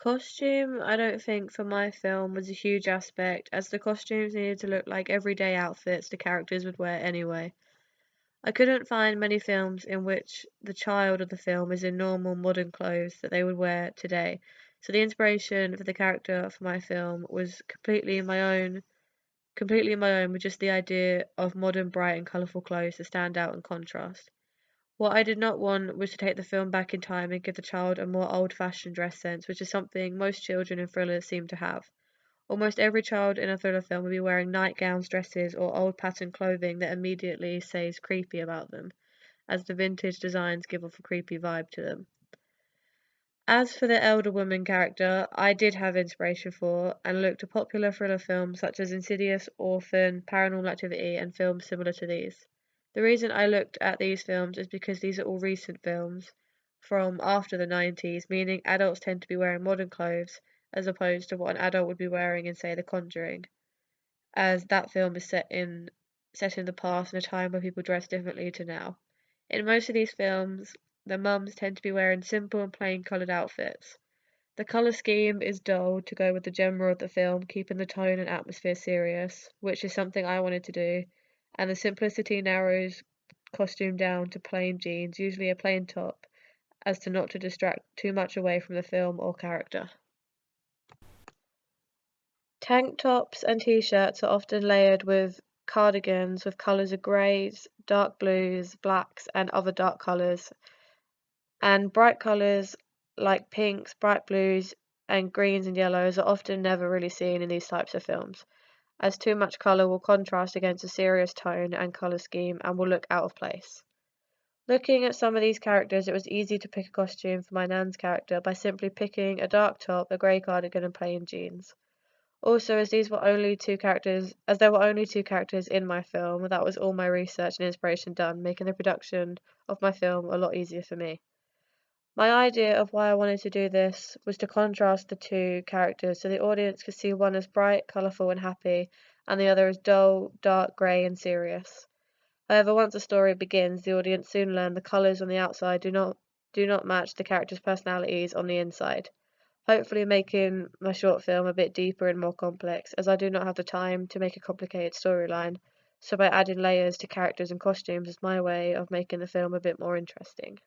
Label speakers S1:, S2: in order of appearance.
S1: Costume, I don't think for my film was a huge aspect, as the costumes needed to look like everyday outfits the characters would wear anyway. I couldn't find many films in which the child of the film is in normal modern clothes that they would wear today, so the inspiration for the character for my film was completely my own with just the idea of modern, bright, and colourful clothes to stand out and contrast. What I did not want was to take the film back in time and give the child a more old-fashioned dress sense, which is something most children in thrillers seem to have. Almost every child in a thriller film will be wearing nightgowns, dresses, or old patterned clothing that immediately says creepy about them, as the vintage designs give off a creepy vibe to them. As for the elder woman character, I did have inspiration for and looked at popular thriller films such as Insidious, Orphan, Paranormal Activity, and films similar to these. The reason I looked at these films is because these are all recent films from after the 90s, meaning adults tend to be wearing modern clothes as opposed to what an adult would be wearing in, say, The Conjuring, as that film is set in the past in a time where people dress differently to now. In most of these films, the mums tend to be wearing simple and plain coloured outfits. The colour scheme is dull to go with the genre of the film, keeping the tone and atmosphere serious, which is something I wanted to do, and the simplicity narrows costume down to plain jeans, usually a plain top, as to not to distract too much away from the film or character. Tank tops and t-shirts are often layered with cardigans with colours of greys, dark blues, blacks, and other dark colours, and bright colours like pinks, bright blues, and greens and yellows are often never really seen in these types of films, as too much colour will contrast against a serious tone and colour scheme and will look out of place. Looking at some of these characters, it was easy to pick a costume for my Nan's character by simply picking a dark top, a grey cardigan, and plain jeans. Also, as there were only two characters in my film, that was all my research and inspiration done, making the production of my film a lot easier for me. My idea of why I wanted to do this was to contrast the two characters so the audience could see one as bright, colourful, and happy, and the other as dull, dark, grey, and serious. However, once the story begins, the audience soon learn the colours on the outside do not match the characters' personalities on the inside, hopefully making my short film a bit deeper and more complex, as I do not have the time to make a complicated storyline. So by adding layers to characters and costumes is my way of making the film a bit more interesting.